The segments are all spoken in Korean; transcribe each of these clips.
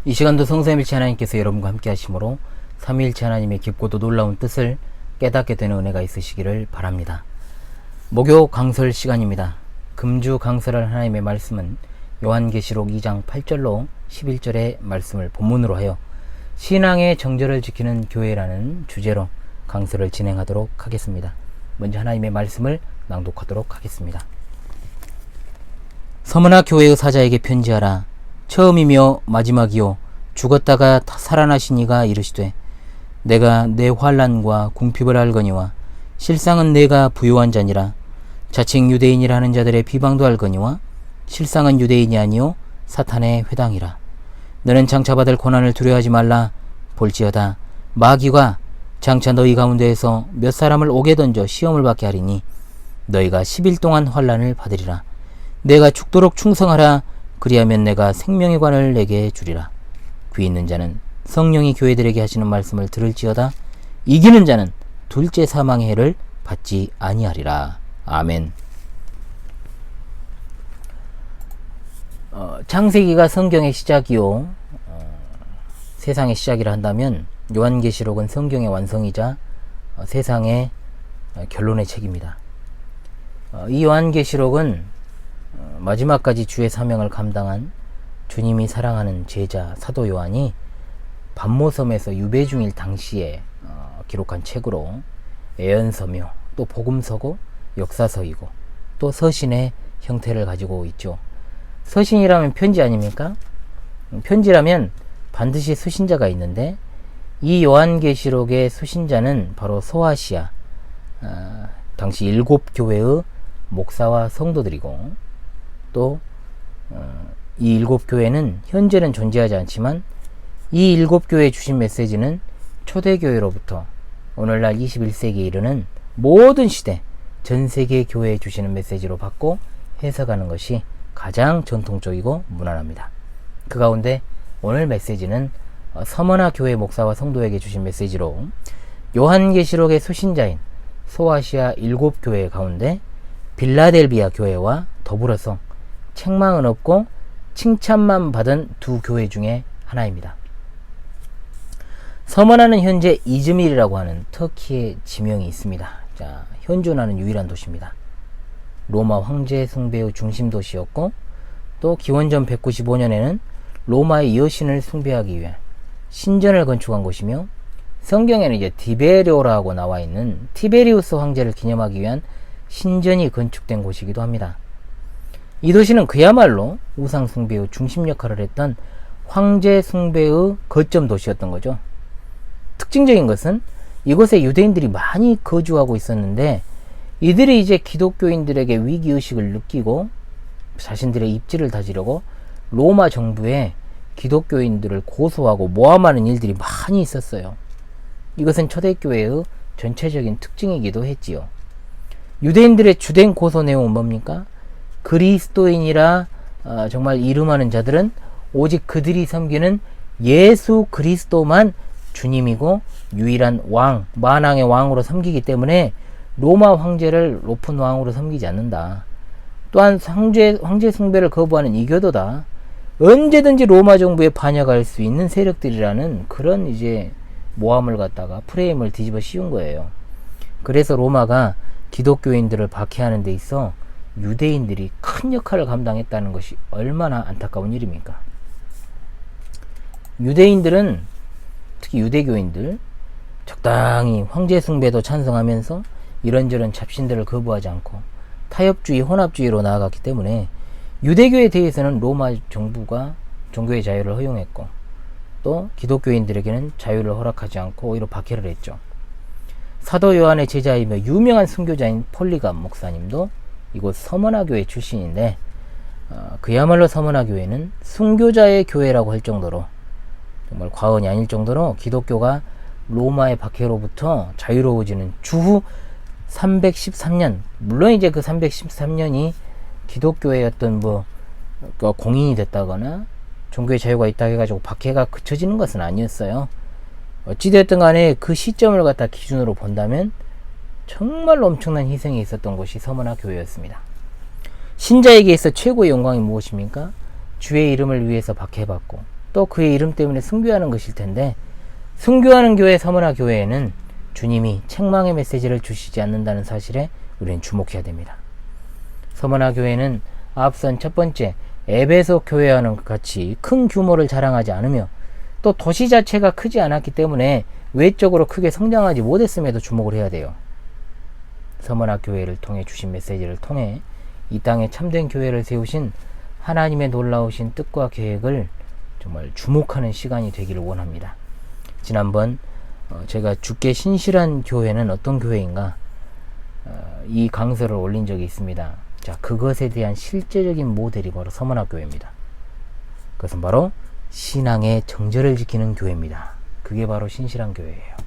이 시간도 성삼일체 하나님께서 여러분과 함께 하심으로 삼위일체 하나님의 깊고도 놀라운 뜻을 깨닫게 되는 은혜가 있으시기를 바랍니다. 목요 강설 시간입니다. 금주 강설할 하나님의 말씀은 요한계시록 2장 8절로 11절의 말씀을 본문으로 하여 신앙의 정절을 지키는 교회라는 주제로 강설을 진행하도록 하겠습니다. 먼저 하나님의 말씀을 낭독하도록 하겠습니다. 서머나 교회의 사자에게 편지하라. 처음이며 마지막이요 죽었다가 살아나신 이가 이르시되 내가 내 환난과 궁핍을 알거니와 실상은 내가 부요한 자니라. 자칭 유대인이라 하는 자들의 비방도 알거니와 실상은 유대인이 아니요 사탄의 회당이라. 너는 장차 받을 고난을 두려워하지 말라. 볼지어다 마귀가 장차 너희 가운데에서 몇 사람을 옥에 던져 시험을 받게 하리니 너희가 10일 동안 환난을 받으리라. 내가 죽도록 충성하라. 그리하면 내가 생명의 관을 내게 주리라. 귀 있는 자는 성령이 교회들에게 하시는 말씀을 들을지어다. 이기는 자는 둘째 사망의 해를 받지 아니하리라. 아멘. 창세기가 성경의 시작이요 세상의 시작이라 한다면 요한계시록은 성경의 완성이자 세상의 결론의 책입니다. 이 요한계시록은 마지막까지 주의 사명을 감당한 주님이 사랑하는 제자 사도 요한이 반모섬에서 유배 중일 당시에 기록한 책으로 예언서며 또 복음서고 역사서이고 또 서신의 형태를 가지고 있죠. 서신이라면 편지 아닙니까? 편지라면 반드시 수신자가 있는데 이 요한계시록의 수신자는 바로 소아시아 당시 7교회의 목사와 성도들이고 또 이 7교회는 현재는 존재하지 않지만 이 7교회에 주신 메시지는 초대교회로부터 오늘날 21세기에 이르는 모든 시대 전세계 교회에 주시는 메시지로 받고 해석하는 것이 가장 전통적이고 무난합니다. 그 가운데 오늘 메시지는 서머나 교회 목사와 성도에게 주신 메시지로 요한계시록의 수신자인 소아시아 7교회 가운데 빌라델비아 교회와 더불어서 책망은 없고 칭찬만 받은 두 교회 중에 하나입니다. 서머나는 현재 이즈밀이라고 하는 터키의 지명이 있습니다. 자, 현존하는 유일한 도시입니다. 로마 황제 숭배의 중심 도시였고 또 기원전 195년에는 로마의 여신을 숭배하기 위해 신전을 건축한 곳이며 성경에는 이제 디베리오라고 나와 있는 티베리우스 황제를 기념하기 위한 신전이 건축된 곳이기도 합니다. 이 도시는 그야말로 우상 숭배의 중심 역할을 했던 황제 숭배의 거점 도시였던 거죠. 특징적인 것은 이곳에 유대인들이 많이 거주하고 있었는데 이들이 이제 기독교인들에게 위기의식을 느끼고 자신들의 입지를 다지려고 로마 정부에 기독교인들을 고소하고 모함하는 일들이 많이 있었어요. 이것은 초대교회의 전체적인 특징이기도 했지요. 유대인들의 주된 고소 내용은 뭡니까? 그리스도인이라 정말 이름하는 자들은 오직 그들이 섬기는 예수 그리스도만 주님이고 유일한 왕, 만왕의 왕으로 섬기기 때문에 로마 황제를 높은 왕으로 섬기지 않는다. 또한 황제 숭배를 거부하는 이교도다. 언제든지 로마 정부에 반역할 수 있는 세력들이라는 그런 이제 모함을 갖다가 프레임을 뒤집어 씌운 거예요. 그래서 로마가 기독교인들을 박해하는 데 있어 유대인들이 큰 역할을 감당했다는 것이 얼마나 안타까운 일입니까? 유대인들은 특히 유대교인들 적당히 황제 숭배도 찬성하면서 이런저런 잡신들을 거부하지 않고 타협주의, 혼합주의로 나아갔기 때문에 유대교에 대해서는 로마 정부가 종교의 자유를 허용했고 또 기독교인들에게는 자유를 허락하지 않고 오히려 박해를 했죠. 사도 요한의 제자이며 유명한 순교자인 폴리갑 목사님도 이곳 서머나 교회 출신인데 그야말로 서머나 교회는 순교자의 교회라고 할 정도로 정말 과언이 아닐 정도로 기독교가 로마의 박해로부터 자유로워지는 주후 313년 물론 이제 그 313년이 기독교의 어떤 공인이 됐다거나 종교의 자유가 있다 해가지고 박해가 그쳐지는 것은 아니었어요. 어찌되었든 간에 그 시점을 갖다 기준으로 본다면 정말로 엄청난 희생이 있었던 곳이 서머나 교회였습니다. 신자에게 있어 최고의 영광이 무엇입니까? 주의 이름을 위해서 박해받고 또 그의 이름 때문에 순교하는 것일 텐데, 순교하는 교회 서머나 교회에는 주님이 책망의 메시지를 주시지 않는다는 사실에 우리는 주목해야 됩니다. 서머나 교회는 앞선 첫 번째 에베소 교회와는 같이 큰 규모를 자랑하지 않으며 또 도시 자체가 크지 않았기 때문에 외적으로 크게 성장하지 못했음에도 주목을 해야 돼요. 서머나 교회를 통해 주신 메시지를 통해 이 땅에 참된 교회를 세우신 하나님의 놀라우신 뜻과 계획을 정말 주목하는 시간이 되기를 원합니다. 지난번 제가 주께 신실한 교회는 어떤 교회인가 이 강서를 올린 적이 있습니다. 자, 그것에 대한 실제적인 모델이 바로 서머나 교회입니다. 그것은 바로 신앙의 정절을 지키는 교회입니다. 그게 바로 신실한 교회예요.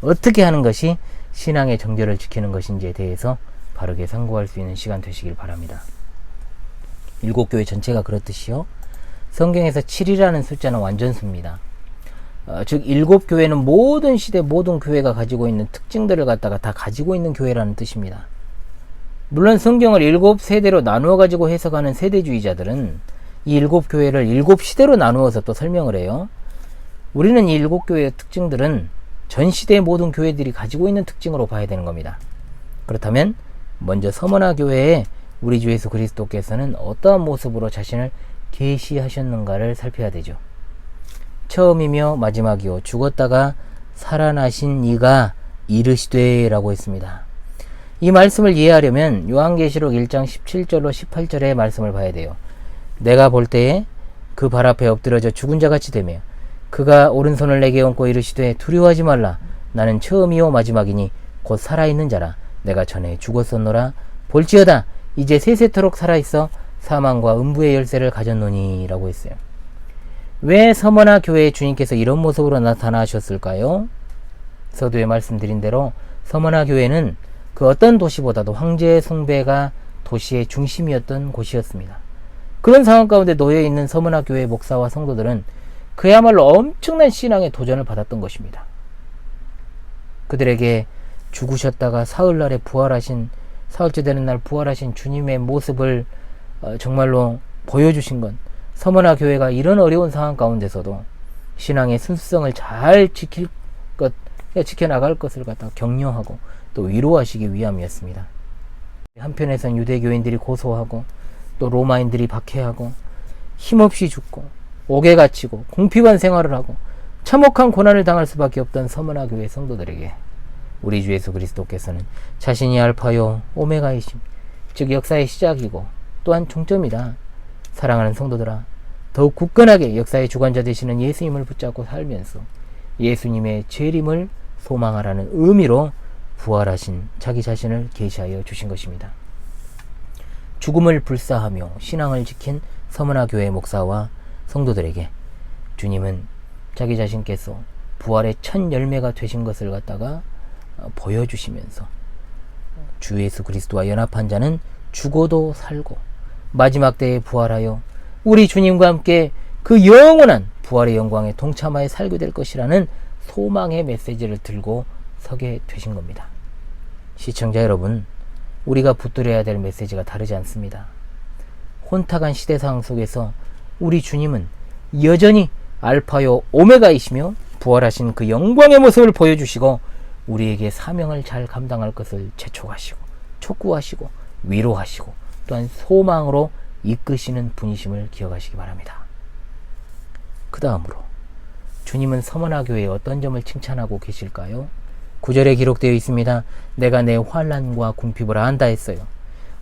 어떻게 하는 것이 신앙의 정절을 지키는 것인지에 대해서 바르게 상고할 수 있는 시간 되시길 바랍니다. 일곱 교회 전체가 그렇듯이요. 성경에서 7이라는 숫자는 완전수입니다. 즉 일곱 교회는 모든 시대 모든 교회가 가지고 있는 특징들을 갖다가 다 가지고 있는 교회라는 뜻입니다. 물론 성경을 일곱 세대로 나누어 가지고 해석하는 세대주의자들은 이 일곱 교회를 일곱 시대로 나누어서 또 설명을 해요. 우리는 이 일곱 교회의 특징들은 전 시대의 모든 교회들이 가지고 있는 특징으로 봐야 되는 겁니다. 그렇다면 먼저 서머나 교회에 우리 주 예수 그리스도께서는 어떠한 모습으로 자신을 계시하셨는가를 살펴야 되죠. 처음이며 마지막이요 죽었다가 살아나신 이가 이르시되 라고 했습니다. 이 말씀을 이해하려면 요한계시록 1장 17절로 18절의 말씀을 봐야 돼요. 내가 볼 때에 그 발 앞에 엎드려져 죽은 자 같이 되며 그가 오른손을 내게 얹고 이르시되 두려워하지 말라. 나는 처음이요 마지막이니 곧 살아있는 자라. 내가 전에 죽었었노라. 볼지어다 이제 세세토록 살아있어 사망과 음부의 열쇠를 가졌노니 라고 했어요. 왜 서머나 교회에 주님께서 이런 모습으로 나타나셨을까요? 서두에 말씀드린 대로 서머나 교회는 그 어떤 도시보다도 황제 숭배가 도시의 중심이었던 곳이었습니다. 그런 상황 가운데 놓여있는 서머나 교회 목사와 성도들은 그야말로 엄청난 신앙의 도전을 받았던 것입니다. 그들에게 죽으셨다가 사흘날에 부활하신 사흘째 되는 날 부활하신 주님의 모습을 정말로 보여주신 건 서머나 교회가 이런 어려운 상황 가운데서도 신앙의 순수성을 잘 지켜나갈 것을 갖다 격려하고 또 위로하시기 위함이었습니다. 한편에선 유대교인들이 고소하고 또 로마인들이 박해하고 힘없이 죽고 옥에 갇히고 공피반 생활을 하고 참혹한 고난을 당할 수밖에 없던 서머나 교회 성도들에게 우리 주 예수 그리스도께서는 자신이 알파요 오메가이심, 즉 역사의 시작이고 또한 종점이다. 사랑하는 성도들아, 더욱 굳건하게 역사의 주관자 되시는 예수님을 붙잡고 살면서 예수님의 재림을 소망하라는 의미로 부활하신 자기 자신을 계시하여 주신 것입니다. 죽음을 불사하며 신앙을 지킨 서머나 교회 목사와 성도들에게 주님은 자기 자신께서 부활의 첫 열매가 되신 것을 갖다가 보여주시면서 주 예수 그리스도와 연합한 자는 죽어도 살고 마지막 때에 부활하여 우리 주님과 함께 그 영원한 부활의 영광에 동참하여 살게 될 것이라는 소망의 메시지를 들고 서게 되신 겁니다. 시청자 여러분, 우리가 붙들어야 될 메시지가 다르지 않습니다. 혼탁한 시대 상황 속에서 우리 주님은 여전히 알파요 오메가이시며 부활하신 그 영광의 모습을 보여주시고 우리에게 사명을 잘 감당할 것을 재촉하시고 촉구하시고 위로하시고 또한 소망으로 이끄시는 분이심을 기억하시기 바랍니다. 그 다음으로 주님은 서머나 교회의 어떤 점을 칭찬하고 계실까요? 9절에 기록되어 있습니다. 내가 내 환난과 궁핍을 안다 했어요.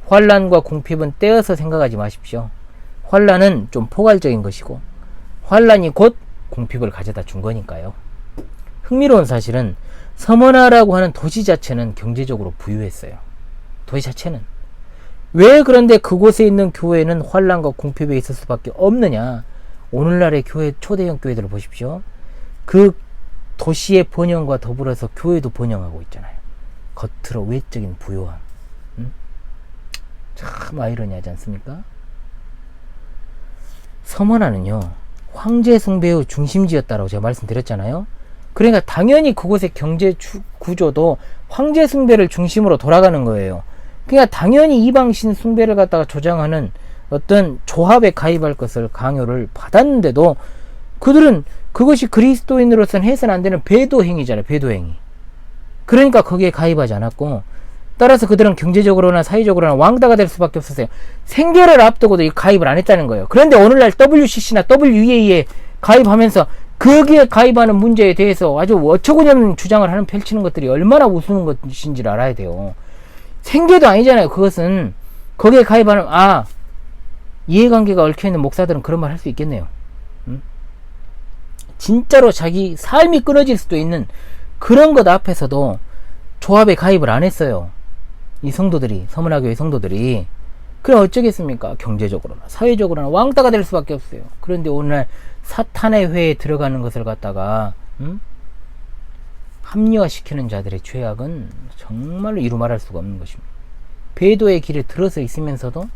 환난과 궁핍은 떼어서 생각하지 마십시오. 환난은 좀 포괄적인 것이고 환난이 곧 궁핍을 가져다 준 거니까요. 흥미로운 사실은 서머나라고 하는 도시 자체는 경제적으로 부유했어요. 도시 자체는. 왜 그런데 그곳에 있는 교회는 환난과 궁핍에 있을 수밖에 없느냐? 오늘날의 교회, 초대형 교회들을 보십시오. 그 도시의 번영과 더불어서 교회도 번영하고 있잖아요. 겉으로 외적인 부요함. 참 아이러니하지 않습니까? 서머나는요, 황제 숭배의 중심지였다라고 제가 말씀드렸잖아요. 그러니까 당연히 그곳의 경제 구조도 황제 숭배를 중심으로 돌아가는 거예요. 그러니까 당연히 이방신 숭배를 갖다가 조장하는 어떤 조합에 가입할 것을 강요를 받았는데도 그들은 그것이 그리스도인으로서는 해서는 안 되는 배도 행위잖아요. 배도 행위. 그러니까 거기에 가입하지 않았고, 따라서 그들은 경제적으로나 사회적으로나 왕따가 될 수밖에 없었어요. 생계를 앞두고도 가입을 안 했다는 거예요. 그런데 오늘날 WCC나 WEA에 가입하면서 거기에 가입하는 문제에 대해서 아주 어처구니없는 주장을 하는 펼치는 것들이 얼마나 우스운 것인지를 알아야 돼요. 생계도 아니잖아요. 그것은 거기에 가입하는 이해관계가 얽혀있는 목사들은 그런 말 할 수 있겠네요. 진짜로 자기 삶이 끊어질 수도 있는 그런 것 앞에서도 조합에 가입을 안 했어요. 이 성도들이, 서문화교회 성도들이. 그럼 어쩌겠습니까? 경제적으로나 사회적으로나 왕따가 될 수밖에 없어요. 그런데 오늘날 사탄의 회에 들어가는 것을 갖다가 합리화시키는 자들의 죄악은 정말로 이루 말할 수가 없는 것입니다. 배도의 길에 들어서 있으면서도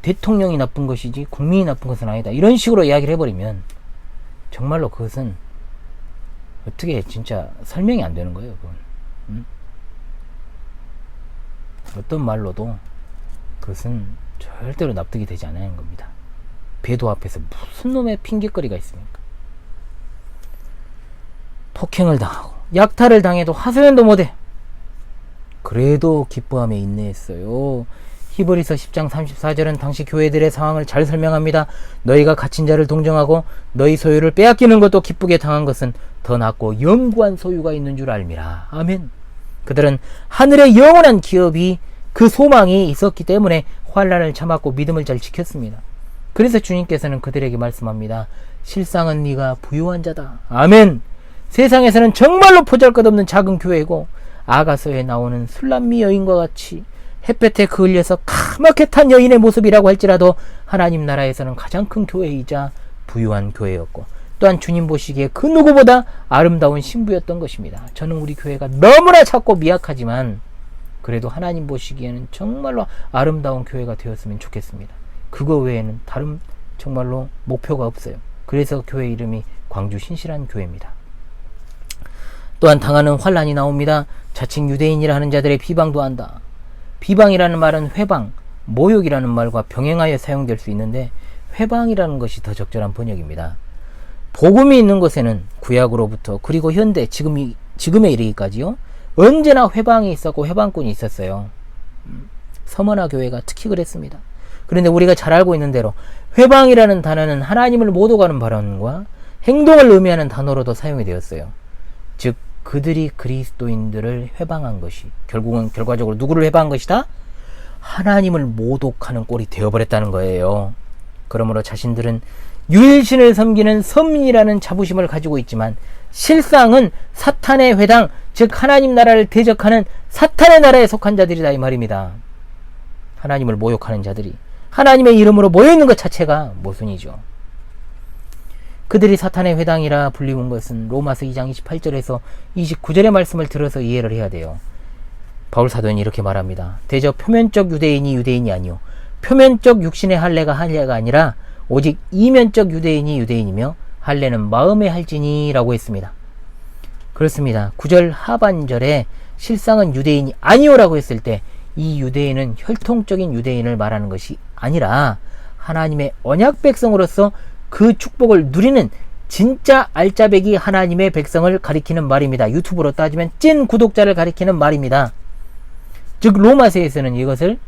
대통령이 나쁜 것이지 국민이 나쁜 것은 아니다, 이런 식으로 이야기를 해버리면 정말로 그것은 어떻게 진짜 설명이 안 되는 거예요. 그건. 어떤 말로도 그것은 절대로 납득이 되지 않는 겁니다. 배도 앞에서 무슨 놈의 핑계거리가 있습니까? 폭행을 당하고 약탈을 당해도 하소연도 못해. 그래도 기뻐하며 인내했어요. 히브리서 10장 34절은 당시 교회들의 상황을 잘 설명합니다. 너희가 갇힌 자를 동정하고 너희 소유를 빼앗기는 것도 기쁘게 당한 것은 더 낫고 영구한 소유가 있는 줄 알미라. 아멘. 그들은 하늘의 영원한 기업이, 그 소망이 있었기 때문에 환난을 참았고 믿음을 잘 지켰습니다. 그래서 주님께서는 그들에게 말씀합니다. 실상은 네가 부유한 자다. 아멘. 세상에서는 정말로 보잘것없는 작은 교회고 아가서에 나오는 술람미 여인과 같이 햇볕에 그을려서 까맣게 탄 여인의 모습이라고 할지라도 하나님 나라에서는 가장 큰 교회이자 부유한 교회였고, 또한 주님 보시기에 그 누구보다 아름다운 신부였던 것입니다. 저는 우리 교회가 너무나 작고 미약하지만 그래도 하나님 보시기에는 정말로 아름다운 교회가 되었으면 좋겠습니다. 그거 외에는 다른 정말로 목표가 없어요. 그래서 교회 이름이 광주 신실한 교회입니다. 또한 당하는 환난이 나옵니다. 자칭 유대인이라 하는 자들의 비방도 한다. 비방이라는 말은 회방, 모욕이라는 말과 병행하여 사용될 수 있는데 회방이라는 것이 더 적절한 번역입니다. 복음이 있는 곳에는 구약으로부터 그리고 현대 지금에 이르기까지요, 언제나 회방이 있었고 회방꾼이 있었어요. 서머나 교회가 특히 그랬습니다. 그런데 우리가 잘 알고 있는 대로 회방이라는 단어는 하나님을 못 오가는 발언과 행동을 의미하는 단어로도 사용이 되었어요. 즉 그들이 그리스도인들을 회방한 것이 결국은 결과적으로 누구를 회방한 것이다? 하나님을 모독하는 꼴이 되어버렸다는 거예요. 그러므로 자신들은 유일신을 섬기는 선민이라는 자부심을 가지고 있지만 실상은 사탄의 회당, 즉 하나님 나라를 대적하는 사탄의 나라에 속한 자들이다, 이 말입니다. 하나님을 모욕하는 자들이 하나님의 이름으로 모여있는 것 자체가 모순이죠. 그들이 사탄의 회당이라 불리운 것은 로마서 2장 28절에서 29절의 말씀을 들어서 이해를 해야 돼요. 바울 사도는 이렇게 말합니다. 대저 표면적 유대인이 유대인이 아니요 표면적 육신의 할례가 할례가 아니라 오직 이면적 유대인이 유대인이며 할례는 마음의 할지니라고 했습니다. 그렇습니다. 9절 하반절에 실상은 유대인이 아니오라고 했을 때 이 유대인은 혈통적인 유대인을 말하는 것이 아니라 하나님의 언약 백성으로서 그 축복을 누리는 진짜 알짜배기 하나님의 백성을 가리키는 말입니다. 유튜브로 따지면 찐 구독자를 가리키는 말입니다. 즉 로마서에서는 이것을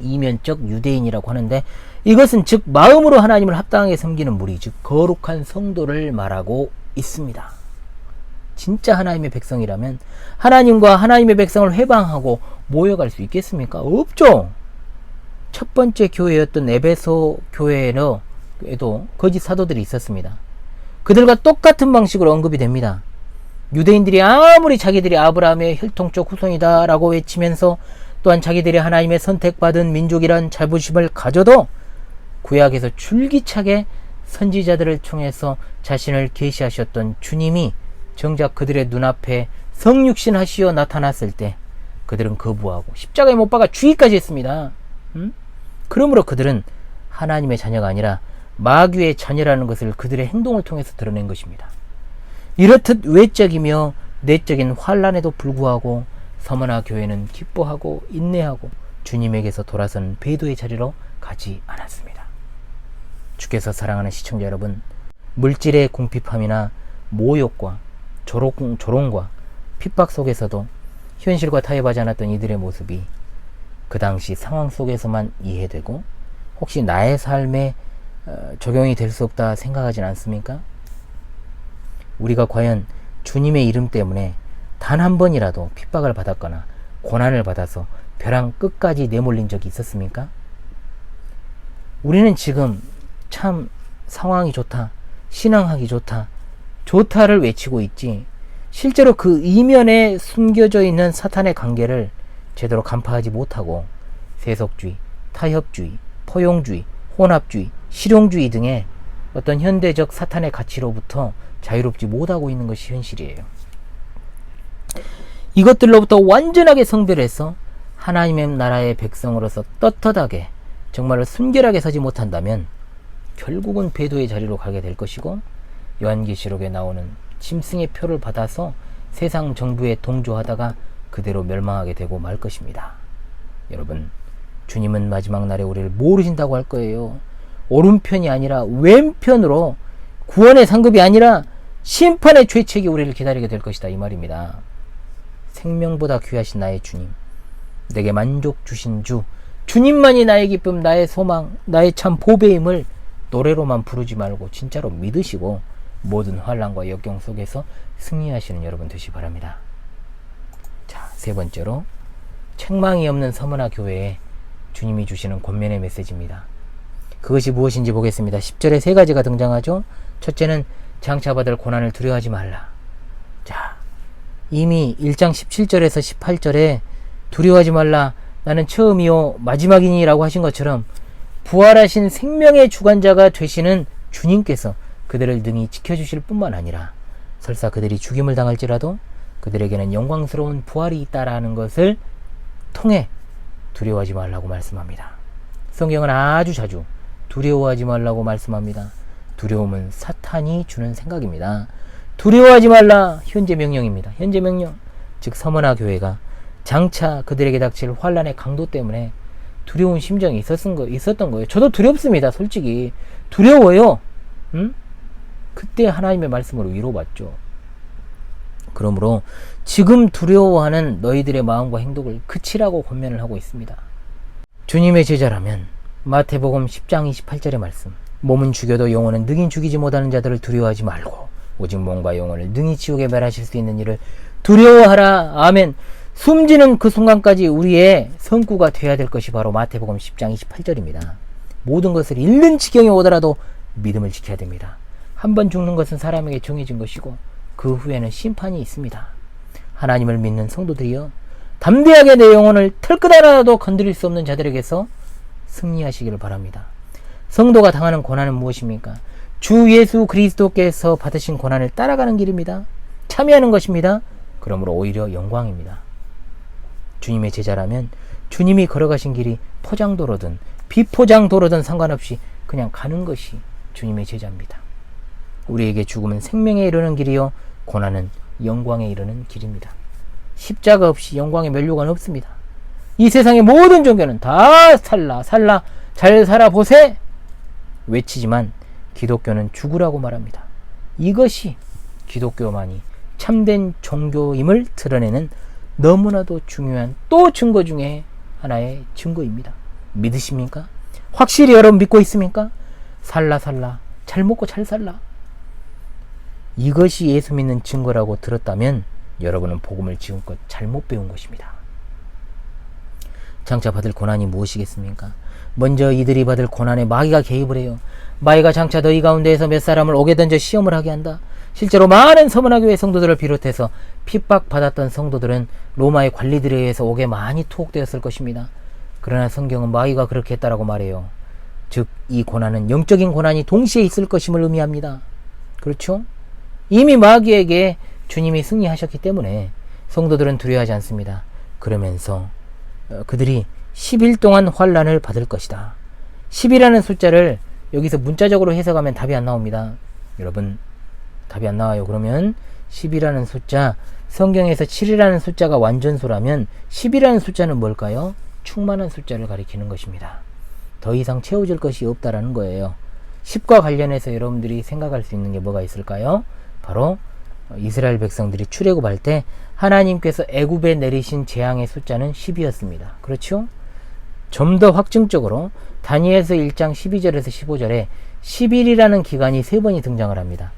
이면적 유대인이라고 하는데, 이것은 즉 마음으로 하나님을 합당하게 섬기는 무리, 즉 거룩한 성도를 말하고 있습니다. 진짜 하나님의 백성이라면 하나님과 하나님의 백성을 회방하고 모여갈 수 있겠습니까? 없죠. 첫 번째 교회였던 에베소 교회에도 거짓 사도들이 있었습니다. 그들과 똑같은 방식으로 언급이 됩니다. 유대인들이 아무리 자기들이 아브라함의 혈통적 후손이다 라고 외치면서 또한 자기들이 하나님의 선택받은 민족이란 자부심을 가져도 구약에서 줄기차게 선지자들을 통해서 자신을 계시하셨던 주님이 정작 그들의 눈앞에 성육신 하시어 나타났을 때 그들은 거부하고 십자가에 못 박아 죽이기까지 했습니다. 그러므로 그들은 하나님의 자녀가 아니라 마귀의 자녀라는 것을 그들의 행동을 통해서 드러낸 것입니다. 이렇듯 외적이며 내적인 환난에도 불구하고 서머나 교회는 기뻐하고 인내하고 주님에게서 돌아선 배도의 자리로 가지 않았습니다. 주께서 사랑하는 시청자 여러분, 물질의 궁핍함이나 모욕과 조롱과 핍박 속에서도 현실과 타협하지 않았던 이들의 모습이 그 당시 상황 속에서만 이해되고 혹시 나의 삶에 적용이 될 수 없다 생각하진 않습니까? 우리가 과연 주님의 이름 때문에 단 한 번이라도 핍박을 받았거나 고난을 받아서 벼랑 끝까지 내몰린 적이 있었습니까? 우리는 지금 참 상황이 좋다, 신앙하기 좋다, 좋다를 외치고 있지 실제로 그 이면에 숨겨져 있는 사탄의 관계를 제대로 간파하지 못하고 세속주의, 타협주의, 포용주의, 혼합주의, 실용주의 등의 어떤 현대적 사탄의 가치로부터 자유롭지 못하고 있는 것이 현실이에요. 이것들로부터 완전하게 성별해서 하나님의 나라의 백성으로서 떳떳하게 정말로 순결하게 서지 못한다면 결국은 배도의 자리로 가게 될 것이고 요한계시록에 나오는 짐승의 표를 받아서 세상 정부에 동조하다가 그대로 멸망하게 되고 말 것입니다. 여러분, 주님은 마지막 날에 우리를 모르신다고 할 거예요. 오른편이 아니라 왼편으로 구원의 상급이 아니라 심판의 죄책이 우리를 기다리게 될 것이다 이 말입니다. 생명보다 귀하신 나의 주님, 내게 만족 주신 주, 주님만이 나의 기쁨, 나의 소망, 나의 참 보배임을 노래로만 부르지 말고 진짜로 믿으시고 모든 환난과 역경 속에서 승리하시는 여러분 되시기 바랍니다. 자, 세 번째로 책망이 없는 서머나 교회에 주님이 주시는 권면의 메시지입니다. 그것이 무엇인지 보겠습니다. 10절에 세 가지가 등장하죠. 첫째는 장차받을 고난을 두려워하지 말라. 자, 이미 1장 17절에서 18절에 두려워하지 말라, 나는 처음이요 마지막이니 라고 하신 것처럼 부활하신 생명의 주관자가 되시는 주님께서 그들을 능히 지켜주실 뿐만 아니라 설사 그들이 죽임을 당할지라도 그들에게는 영광스러운 부활이 있다라는 것을 통해 두려워하지 말라고 말씀합니다. 성경은 아주 자주 두려워하지 말라고 말씀합니다. 두려움은 사탄이 주는 생각입니다. 두려워하지 말라, 현재 명령입니다. 현재 명령. 즉 서머나 교회가 장차 그들에게 닥칠 환난의 강도 때문에 두려운 심정이 있었던 거예요. 저도 두렵습니다. 솔직히 두려워요. 그때 하나님의 말씀으로 위로받죠. 그러므로 지금 두려워하는 너희들의 마음과 행동을 그치라고 권면을 하고 있습니다. 주님의 제자라면 마태복음 10장 28절의 말씀, 몸은 죽여도 영혼은 능히 죽이지 못하는 자들을 두려워하지 말고 오직 몸과 영혼을 능히 지옥에 멸하실 수 있는 일을 두려워하라. 아멘. 숨지는 그 순간까지 우리의 성구가 되어야 될 것이 바로 마태복음 10장 28절입니다. 모든 것을 잃는 지경에 오더라도 믿음을 지켜야 됩니다. 한번 죽는 것은 사람에게 정해진 것이고 그 후에는 심판이 있습니다. 하나님을 믿는 성도들이여, 담대하게 내 영혼을 털끝 하나라도 건드릴 수 없는 자들에게서 승리하시기를 바랍니다. 성도가 당하는 고난은 무엇입니까? 주 예수 그리스도께서 받으신 고난을 따라가는 길입니다. 참여하는 것입니다. 그러므로 오히려 영광입니다. 주님의 제자라면 주님이 걸어가신 길이 포장도로든 비포장도로든 상관없이 그냥 가는 것이 주님의 제자입니다. 우리에게 죽음은 생명에 이르는 길이요 고난은 영광에 이르는 길입니다. 십자가 없이 영광의 면류관 없습니다. 이 세상의 모든 종교는 다 살라 잘 살아보세 외치지만 기독교는 죽으라고 말합니다. 이것이 기독교만이 참된 종교임을 드러내는 너무나도 중요한 또 증거 중에 하나의 증거입니다. 믿으십니까? 확실히 여러분 믿고 있습니까? 살라 잘 먹고 잘 살라, 이것이 예수 믿는 증거라고 들었다면 여러분은 복음을 지금껏 잘못 배운 것입니다. 장차 받을 고난이 무엇이겠습니까? 먼저 이들이 받을 고난에 마귀가 개입을 해요. 마귀가 장차 너희 가운데에서 몇 사람을 옥에 던져 시험을 하게 한다. 실제로 많은 서머나 교회 성도들을 비롯해서 핍박받았던 성도들은 로마의 관리들에 의해서 옥에 많이 투옥되었을 것입니다. 그러나 성경은 마귀가 그렇게 했다라고 말해요. 즉 이 고난은 영적인 고난이 동시에 있을 것임을 의미합니다. 그렇죠? 이미 마귀에게 주님이 승리하셨기 때문에 성도들은 두려워하지 않습니다. 그러면서 그들이 10일 동안 환난을 받을 것이다. 10이라는 숫자를 여기서 문자적으로 해석하면 답이 안 나옵니다. 여러분, 답이 안 나와요. 그러면 10이라는 숫자, 성경에서 7이라는 숫자가 완전수라면 10이라는 숫자는 뭘까요? 충만한 숫자를 가리키는 것입니다. 더 이상 채워질 것이 없다라는 거예요. 10과 관련해서 여러분들이 생각할 수 있는 게 뭐가 있을까요? 바로 이스라엘 백성들이 출애굽할 때 하나님께서 애굽에 내리신 재앙의 숫자는 10이었습니다. 그렇죠? 좀 더 확증적으로 다니엘서 1장 12절에서 15절에 10일이라는 기간이 3번이 등장을 합니다.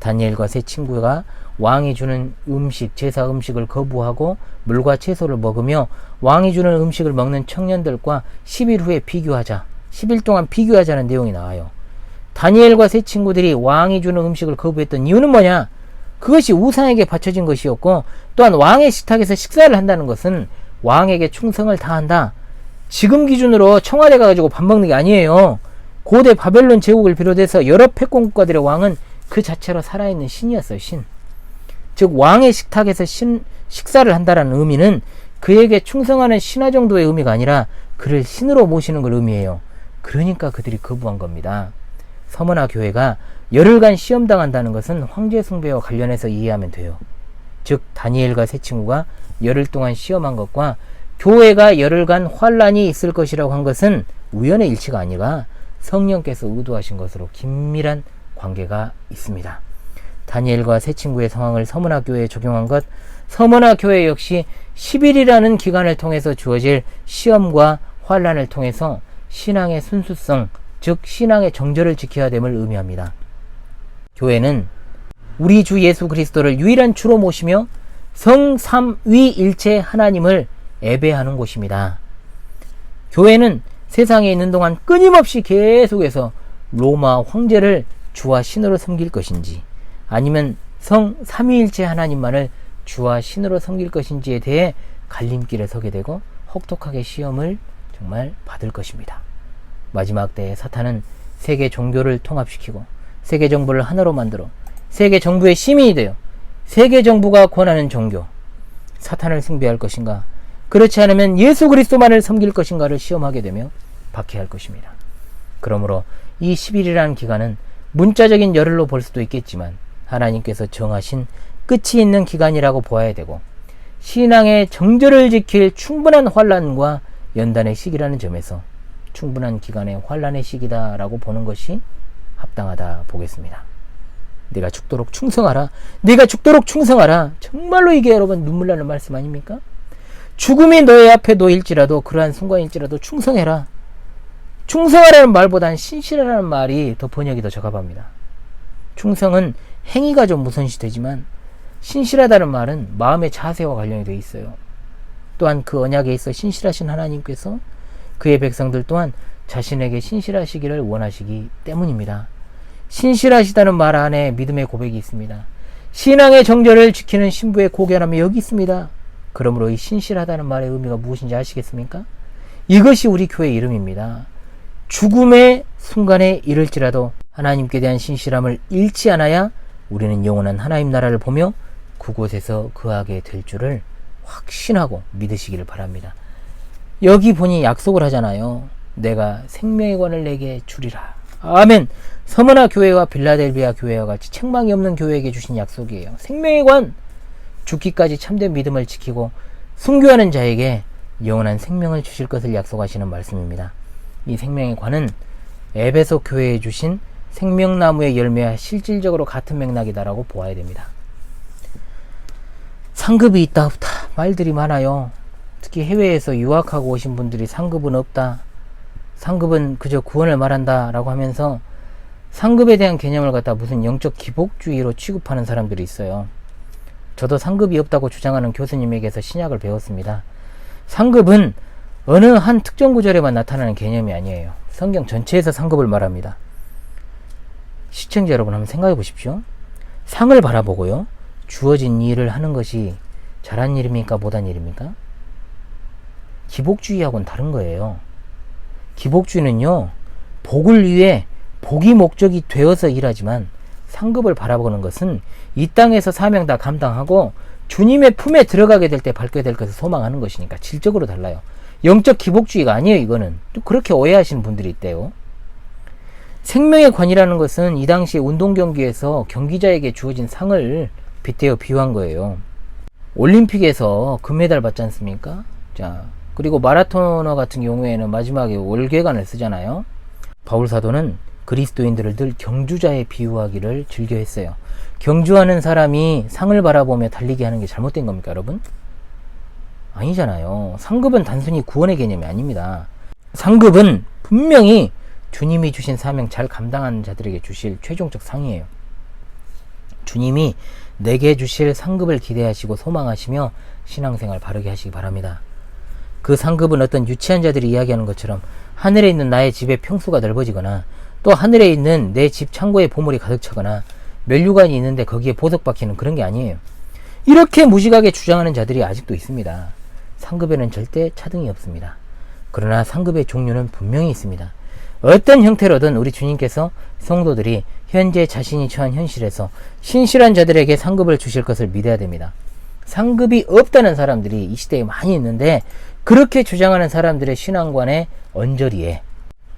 다니엘과 세 친구가 왕이 주는 음식, 제사 음식을 거부하고 물과 채소를 먹으며 왕이 주는 음식을 먹는 청년들과 10일 후에 비교하자, 10일 동안 비교하자는 내용이 나와요. 다니엘과 세 친구들이 왕이 주는 음식을 거부했던 이유는 뭐냐? 그것이 우상에게 바쳐진 것이었고, 또한 왕의 식탁에서 식사를 한다는 것은 왕에게 충성을 다한다. 지금 기준으로 청와대 가가지고 밥 먹는 게 아니에요. 고대 바벨론 제국을 비롯해서 여러 패권 국가들의 왕은 그 자체로 살아있는 신이었어요. 신. 즉 왕의 식탁에서 식사를 한다는 의미는 그에게 충성하는 신하 정도의 의미가 아니라 그를 신으로 모시는 걸 의미해요. 그러니까 그들이 거부한 겁니다. 서머나 교회가 열흘간 시험당한다는 것은 황제 숭배와 관련해서 이해하면 돼요. 즉 다니엘과 세 친구가 열흘 동안 시험한 것과 교회가 열흘간 환란이 있을 것이라고 한 것은 우연의 일치가 아니라 성령께서 의도하신 것으로 긴밀한 관계가 있습니다. 다니엘과 세 친구의 상황을 서머나 교회에 적용한 것, 서머나 교회 역시 10일이라는 기간을 통해서 주어질 시험과 환란을 통해서 신앙의 순수성, 즉 신앙의 정절을 지켜야 됨을 의미합니다. 교회는 우리 주 예수 그리스도를 유일한 주로 모시며 성삼위일체 하나님을 예배하는 곳입니다. 교회는 세상에 있는 동안 끊임없이 계속해서 로마 황제를 주와 신으로 섬길 것인지, 아니면 성삼위일체 하나님만을 주와 신으로 섬길 것인지에 대해 갈림길에 서게 되고 혹독하게 시험을 정말 받을 것입니다. 마지막 때에 사탄은 세계 종교를 통합시키고 세계 정부를 하나로 만들어 세계 정부의 시민이 되어 세계 정부가 권하는 종교, 사탄을 숭배할 것인가, 그렇지 않으면 예수 그리스도만을 섬길 것인가를 시험하게 되며 박해할 것입니다. 그러므로 이 10일이라는 기간은 문자적인 열흘로 볼 수도 있겠지만 하나님께서 정하신 끝이 있는 기간이라고 보아야 되고, 신앙의 정절을 지킬 충분한 환란과 연단의 시기라는 점에서 충분한 기간의 환란의 시기다라고 보는 것이 합당하다 보겠습니다. 네가 죽도록 충성하라. 네가 죽도록 충성하라. 정말로 이게 여러분 눈물 나는 말씀 아닙니까? 죽음이 너의 앞에 놓일지라도, 그러한 순간일지라도 충성해라. 충성하라는 말보단 신실하라는 말이 더 번역이 더 적합합니다. 충성은 행위가 좀 우선시 되지만 신실하다는 말은 마음의 자세와 관련이 되어 있어요. 또한 그 언약에 있어 신실하신 하나님께서 그의 백성들 또한 자신에게 신실하시기를 원하시기 때문입니다. 신실하시다는 말 안에 믿음의 고백이 있습니다. 신앙의 정절을 지키는 신부의 고견함이 여기 있습니다. 그러므로 이 신실하다는 말의 의미가 무엇인지 아시겠습니까? 이것이 우리 교회의 이름입니다. 죽음의 순간에 이를지라도 하나님께 대한 신실함을 잃지 않아야 우리는 영원한 하나님 나라를 보며 그곳에서 거하게 될 줄을 확신하고 믿으시기를 바랍니다. 여기 보니 약속을 하잖아요. 내가 생명의 관을 내게 주리라. 아멘. 서머나 교회와 빌라델비아 교회와 같이 책망이 없는 교회에게 주신 약속이에요. 생명의 관, 죽기까지 참된 믿음을 지키고 순교하는 자에게 영원한 생명을 주실 것을 약속하시는 말씀입니다. 이 생명의 관은 에베소 교회에 주신 생명나무의 열매와 실질적으로 같은 맥락이다라고 보아야 됩니다. 상급이 있다 없다 말들이 많아요. 특히 해외에서 유학하고 오신 분들이 상급은 없다, 상급은 그저 구원을 말한다 라고 하면서 상급에 대한 개념을 갖다 무슨 영적 기복주의로 취급하는 사람들이 있어요. 저도 상급이 없다고 주장하는 교수님에게서 신약을 배웠습니다. 상급은 어느 한 특정 구절에만 나타나는 개념이 아니에요. 성경 전체에서 상급을 말합니다. 시청자 여러분 한번 생각해 보십시오. 상을 바라보고요, 주어진 일을 하는 것이 잘한 일입니까 못한 일입니까? 기복주의하고는 다른 거예요. 기복주의는요, 복을 위해 복이 목적이 되어서 일하지만, 상급을 바라보는 것은 이 땅에서 사명 다 감당하고 주님의 품에 들어가게 될 때 밟게 될 것을 소망하는 것이니까 질적으로 달라요. 영적 기복주의가 아니에요. 이거는 또 그렇게 오해하시는 분들이 있대요. 생명의 관이라는 것은 이 당시 운동 경기에서 경기자에게 주어진 상을 빗대어 비유한 거예요. 올림픽에서 금메달 받지 않습니까? 자, 그리고 마라토너 같은 경우에는 마지막에 월계관을 쓰잖아요. 바울 사도는 그리스도인들을 늘 경주자에 비유하기를 즐겨 했어요. 경주하는 사람이 상을 바라보며 달리기 하는 게 잘못된 겁니까, 여러분? 아니잖아요. 상급은 단순히 구원의 개념이 아닙니다. 상급은 분명히 주님이 주신 사명 잘 감당하는 자들에게 주실 최종적 상이에요. 주님이 내게 주실 상급을 기대하시고 소망하시며 신앙생활 바르게 하시기 바랍니다. 그 상급은 어떤 유치한 자들이 이야기하는 것처럼 하늘에 있는 나의 집의 평수가 넓어지거나 또 하늘에 있는 내 집 창고에 보물이 가득 차거나 면류관이 있는데 거기에 보석 박히는 그런 게 아니에요. 이렇게 무식하게 주장하는 자들이 아직도 있습니다. 상급에는 절대 차등이 없습니다. 그러나 상급의 종류는 분명히 있습니다. 어떤 형태로든 우리 주님께서 성도들이 현재 자신이 처한 현실에서 신실한 자들에게 상급을 주실 것을 믿어야 됩니다. 상급이 없다는 사람들이 이 시대에 많이 있는데 그렇게 주장하는 사람들의 신앙관의 언저리에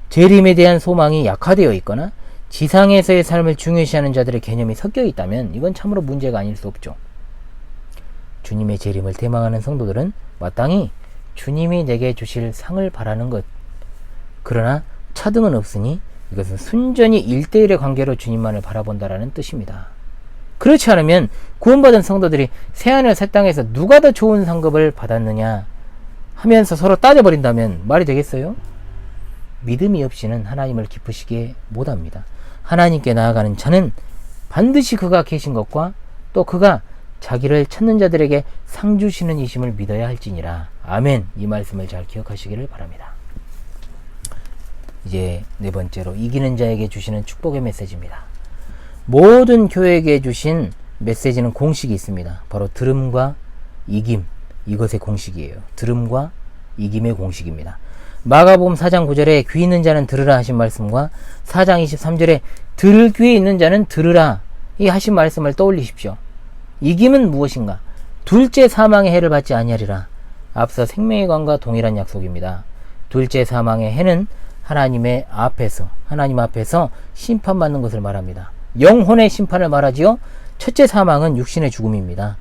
재림에 대한 소망이 약화되어 있거나 지상에서의 삶을 중요시하는 자들의 개념이 섞여 있다면 이건 참으로 문제가 아닐 수 없죠. 주님의 재림을 대망하는 성도들은 마땅히 주님이 내게 주실 상을 바라는 것. 그러나 차등은 없으니 이것은 순전히 1대1의 관계로 주님만을 바라본다라는 뜻입니다. 그렇지 않으면 구원받은 성도들이 새하늘 새 땅에서 누가 더 좋은 상급을 받았느냐 하면서 서로 따져버린다면 말이 되겠어요? 믿음이 없이는 하나님을 기쁘시게 못합니다. 하나님께 나아가는 자는 반드시 그가 계신 것과 또 그가 자기를 찾는 자들에게 상 주시는 이심을 믿어야 할지니라. 아멘. 이 말씀을 잘 기억하시기를 바랍니다. 이제 네 번째로 이기는 자에게 주시는 축복의 메시지입니다. 모든 교회에게 주신 메시지는 공식이 있습니다. 바로 들음과 이김, 이것의 공식이에요. 들음과 이김의 공식입니다. 마가복음 4장 9절에 귀 있는 자는 들으라 하신 말씀과 4장 23절에 들을 귀에 있는 자는 들으라 이 하신 말씀을 떠올리십시오. 이김은 무엇인가? 둘째 사망의 해를 받지 아니하리라. 앞서 생명의 관과 동일한 약속입니다. 둘째 사망의 해는 하나님 앞에서 심판받는 것을 말합니다. 영혼의 심판을 말하지요. 첫째 사망은 육신의 죽음입니다.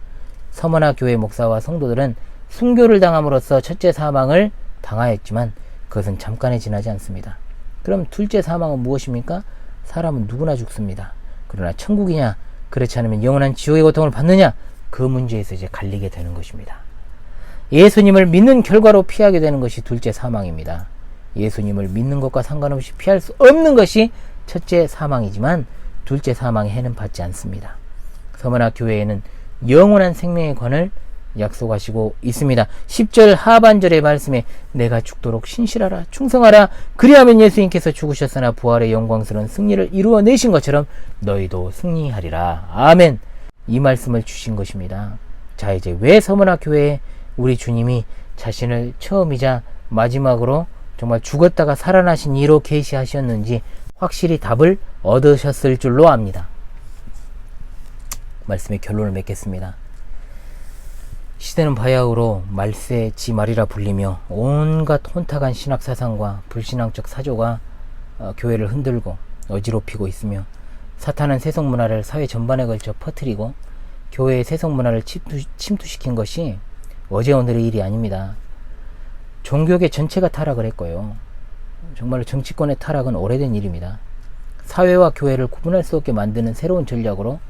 서머나 교회 목사와 성도들은 순교를 당함으로써 첫째 사망을 당하였지만 그것은 잠깐에 지나지 않습니다. 그럼 둘째 사망은 무엇입니까? 사람은 누구나 죽습니다. 그러나 천국이냐 그렇지 않으면 영원한 지옥의 고통을 받느냐 그 문제에서 이제 갈리게 되는 것입니다. 예수님을 믿는 결과로 피하게 되는 것이 둘째 사망입니다. 예수님을 믿는 것과 상관없이 피할 수 없는 것이 첫째 사망이지만 둘째 사망의 해는 받지 않습니다. 서머나 교회에는 영원한 생명의 관을 약속하시고 있습니다. 10절 하반절의 말씀에 내가 죽도록 신실하라 충성하라 그리하면 예수님께서 죽으셨으나 부활의 영광스러운 승리를 이루어내신 것처럼 너희도 승리하리라. 아멘. 이 말씀을 주신 것입니다. 자, 이제 왜 서머나 교회에 우리 주님이 자신을 처음이자 마지막으로 정말 죽었다가 살아나신 이로 계시하셨는지 확실히 답을 얻으셨을 줄로 압니다. 말씀의 결론을 맺겠습니다. 시대는 바야흐로 말세 지 말이라 불리며 온갖 혼탁한 신학사상과 불신앙적 사조가 교회를 흔들고 어지럽히고 있으며 사탄은 세속문화를 사회 전반에 걸쳐 퍼뜨리고 교회의 세속문화를 침투시킨 것이 어제 오늘의 일이 아닙니다. 종교계 전체가 타락을 했고요. 정말로 정치권의 타락은 오래된 일입니다. 사회와 교회를 구분할 수 없게 만드는 새로운 전략으로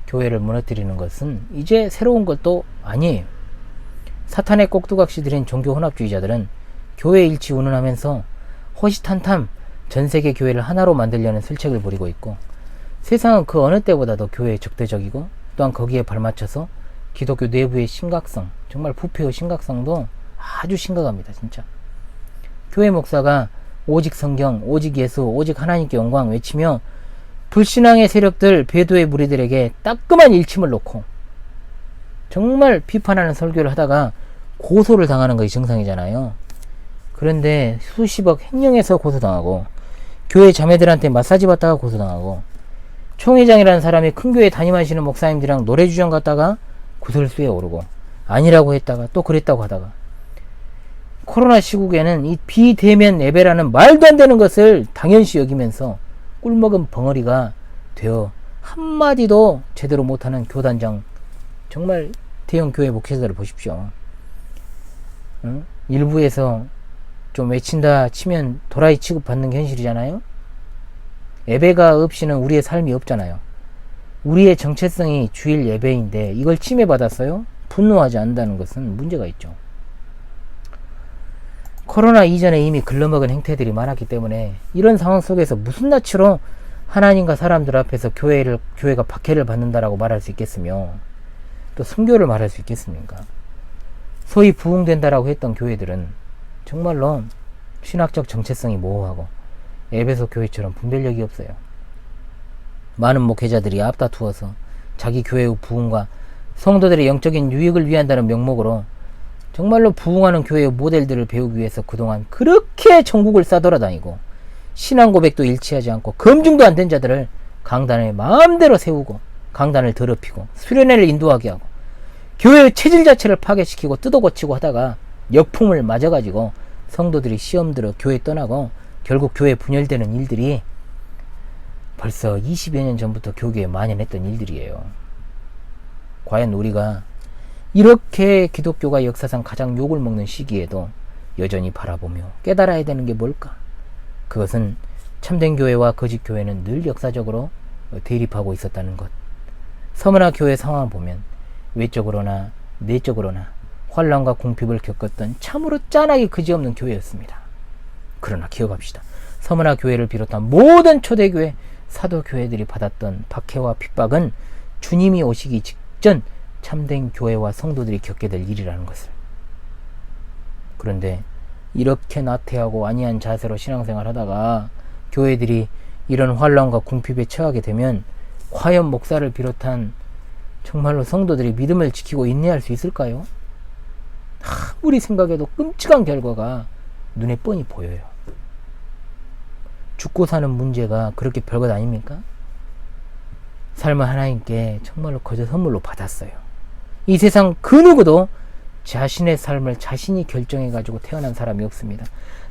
교회를 무너뜨리는 것은 이제 새로운 것도 아니에요. 사탄의 꼭두각시 들인 종교 혼합주의자들은 교회 일치 운운하면서 호시탄탐 전세계 교회를 하나로 만들려는 설책을 벌이고 있고 세상은 그 어느 때보다도 교회에 적대적이고 또한 거기에 발맞춰서 기독교 내부의 심각성, 정말 부패의 심각성도 아주 심각합니다. 진짜 교회 목사가 오직 성경, 오직 예수, 오직 하나님께 영광 외치며 불신앙의 세력들, 배도의 무리들에게 따끔한 일침을 놓고 정말 비판하는 설교를 하다가 고소를 당하는 것이 정상이잖아요. 그런데 수십억 횡령해서 고소당하고 교회 자매들한테 마사지 받다가 고소당하고 총회장이라는 사람이 큰 교회 담임하시는 목사님들이랑 노래주점 갔다가 구설수에 오르고 아니라고 했다가 또 그랬다고 하다가 코로나 시국에는 이 비대면 예배라는 말도 안 되는 것을 당연시 여기면서 꿀먹은 벙어리가 되어 한마디도 제대로 못하는 교단장, 정말 대형 교회 목회자들을 보십시오. 일부에서 좀 외친다 치면 도라이 취급받는 현실이잖아요. 예배가 없이는 우리의 삶이 없잖아요. 우리의 정체성이 주일 예배인데 이걸 침해받았어요? 분노하지 않는다는 것은 문제가 있죠. 코로나 이전에 이미 글러먹은 행태들이 많았기 때문에 이런 상황 속에서 무슨 낯으로 하나님과 사람들 앞에서 교회가 박해를 받는다라고 말할 수 있겠으며 또 순교를 말할 수 있겠습니까? 소위 부흥된다라고 했던 교회들은 정말로 신학적 정체성이 모호하고 에베소 교회처럼 분별력이 없어요. 많은 목회자들이 앞다투어서 자기 교회의 부흥과 성도들의 영적인 유익을 위한다는 명목으로 정말로 부흥하는 교회의 모델들을 배우기 위해서 그동안 그렇게 전국을 싸돌아다니고 신앙 고백도 일치하지 않고 검증도 안 된 자들을 강단에 마음대로 세우고 강단을 더럽히고 수련회를 인도하게 하고 교회의 체질 자체를 파괴시키고 뜯어고치고 하다가 역풍을 맞아가지고 성도들이 시험 들어 교회 떠나고 결국 교회 분열되는 일들이 벌써 20여 년 전부터 교계에 만연했던 일들이에요. 과연 우리가 이렇게 기독교가 역사상 가장 욕을 먹는 시기에도 여전히 바라보며 깨달아야 되는 게 뭘까? 그것은 참된 교회와 거짓 교회는 늘 역사적으로 대립하고 있었다는 것. 서머나 교회 상황을 보면 외적으로나 내적으로나 환란과 궁핍을 겪었던 참으로 짠하게 그지없는 교회였습니다. 그러나 기억합시다. 서머나 교회를 비롯한 모든 초대교회, 사도교회들이 받았던 박해와 핍박은 주님이 오시기 직전 참된 교회와 성도들이 겪게 될 일이라는 것을. 그런데 이렇게 나태하고 안이한 자세로 신앙생활 하다가 교회들이 이런 환란과 궁핍에 처하게 되면 과연 목사를 비롯한 정말로 성도들이 믿음을 지키고 인내할 수 있을까요? 아무리 생각해도 끔찍한 결과가 눈에 뻔히 보여요. 죽고 사는 문제가 그렇게 별것 아닙니까? 삶을 하나님께 정말로 거저 선물로 받았어요. 이 세상 그 누구도 자신의 삶을 자신이 결정해가지고 태어난 사람이 없습니다.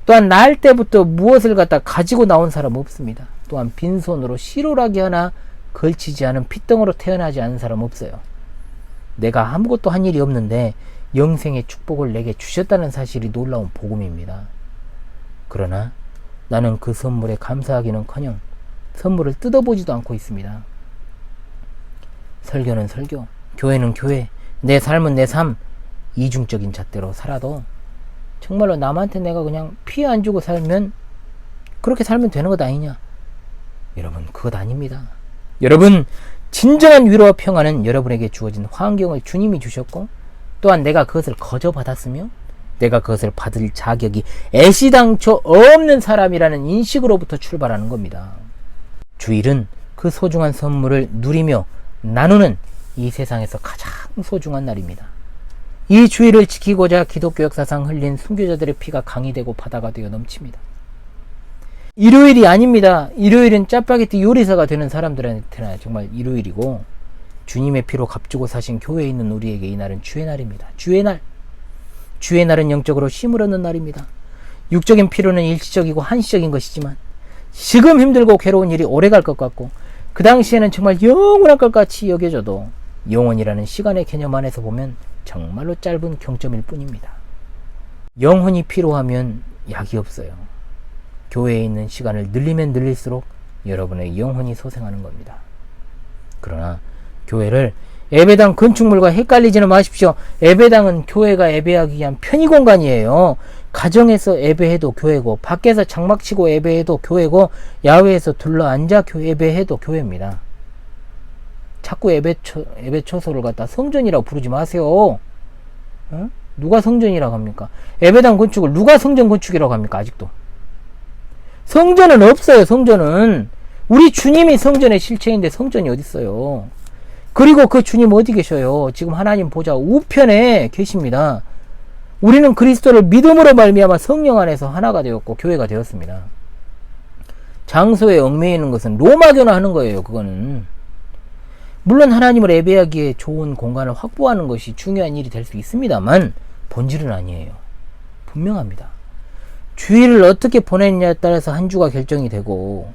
또한 날 때부터 무엇을 갖다 가지고 나온 사람 없습니다. 또한 빈손으로 시로라기 하나 걸치지 않은 핏덩어로 태어나지 않은 사람 없어요. 내가 아무것도 한 일이 없는데 영생의 축복을 내게 주셨다는 사실이 놀라운 복음입니다. 그러나 나는 그 선물에 감사하기는커녕 선물을 뜯어보지도 않고 있습니다. 설교는 설교, 교회는 교회, 내 삶은 내 삶, 이중적인 잣대로 살아도 정말로 남한테 내가 그냥 피해 안 주고 살면 그렇게 살면 되는 것 아니냐? 여러분, 그것 아닙니다. 여러분, 진정한 위로와 평안은 여러분에게 주어진 환경을 주님이 주셨고 또한 내가 그것을 거저 받았으며 내가 그것을 받을 자격이 애시당초 없는 사람이라는 인식으로부터 출발하는 겁니다. 주일은 그 소중한 선물을 누리며 나누는 이 세상에서 가장 소중한 날입니다. 이 주일을 지키고자 기독교 역사상 흘린 순교자들의 피가 강이 되고 바다가 되어 넘칩니다. 일요일이 아닙니다. 일요일은 짜파게티 요리사가 되는 사람들한테나 정말 일요일이고 주님의 피로 값주고 사신 교회에 있는 우리에게 이 날은 주의 날입니다. 주의 날. 주의 날은 영적으로 쉼을 얻는 날입니다. 육적인 피로는 일시적이고 한시적인 것이지만 지금 힘들고 괴로운 일이 오래갈 것 같고 그 당시에는 정말 영원할 것 같이 여겨져도 영원이라는 시간의 개념 안에서 보면 정말로 짧은 경점일 뿐입니다. 영혼이 피로하면 약이 없어요. 교회에 있는 시간을 늘리면 늘릴수록 여러분의 영혼이 소생하는 겁니다. 그러나 교회를 예배당 건축물과 헷갈리지는 마십시오. 예배당은 교회가 예배하기 위한 편의 공간이에요. 가정에서 예배해도 교회고 밖에서 장막치고 예배해도 교회고 야외에서 둘러앉아 예배해도 교회입니다. 자꾸 예배 초소를 갖다 성전이라고 부르지 마세요. 어? 누가 성전이라고 합니까? 예배당 건축을 누가 성전 건축이라고 합니까? 아직도 성전은 없어요. 성전은 우리 주님이 성전의 실체인데 성전이 어디 있어요? 그리고 그 주님 어디 계셔요? 지금 하나님 보좌 우편에 계십니다. 우리는 그리스도를 믿음으로 말미암아 성령 안에서 하나가 되었고 교회가 되었습니다. 장소에 얽매이는 것은 로마교나 하는 거예요. 그거는 물론 하나님을 예배하기에 좋은 공간을 확보하는 것이 중요한 일이 될 수 있습니다만 본질은 아니에요. 분명합니다. 주일을 어떻게 보냈냐에 따라서 한 주가 결정이 되고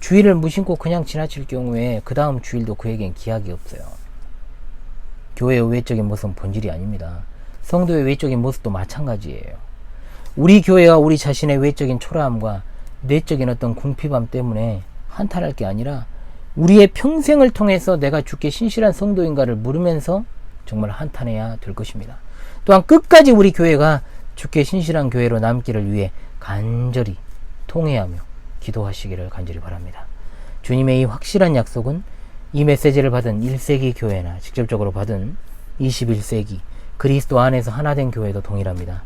주일을 무심코 그냥 지나칠 경우에 그 다음 주일도 그에겐 기약이 없어요. 교회의 외적인 모습은 본질이 아닙니다. 성도의 외적인 모습도 마찬가지예요. 우리 교회와 우리 자신의 외적인 초라함과 내적인 어떤 궁핍함 때문에 한탄할 게 아니라 우리의 평생을 통해서 내가 주께 신실한 성도인가를 물으면서 정말 한탄해야 될 것입니다. 또한 끝까지 우리 교회가 주께 신실한 교회로 남기를 위해 간절히 통회하며 기도하시기를 간절히 바랍니다. 주님의 이 확실한 약속은 이 메시지를 받은 1세기 교회나 직접적으로 받은 21세기 그리스도 안에서 하나된 교회도 동일합니다.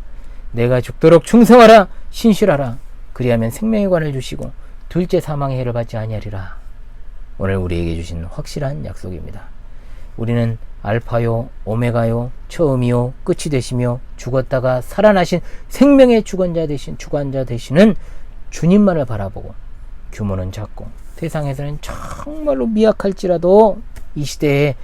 내가 죽도록 충성하라, 신실하라, 그리하면 생명의 관을 주시고 둘째 사망의 해를 받지 아니하리라. 오늘 우리에게 주신 확실한 약속입니다. 우리는 알파요 오메가요 처음이요 끝이 되시며 죽었다가 살아나신 생명의 주관자 되시는 주님만을 바라보고 규모는 작고 세상에서는 정말로 미약할지라도 이 시대에,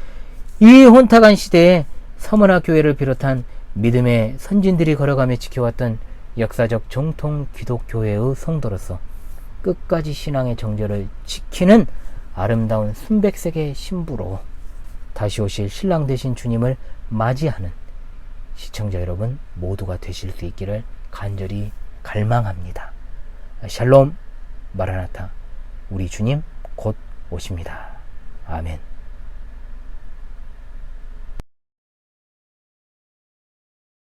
이 혼탁한 시대에 서머나 교회를 비롯한 믿음의 선진들이 걸어가며 지켜왔던 역사적 정통 기독교회의 성도로서 끝까지 신앙의 정절을 지키는 아름다운 순백색의 신부로 다시 오실 신랑 되신 주님을 맞이하는 시청자 여러분 모두가 되실 수 있기를 간절히 갈망합니다. 샬롬 마라나타. 우리 주님 곧 오십니다. 아멘.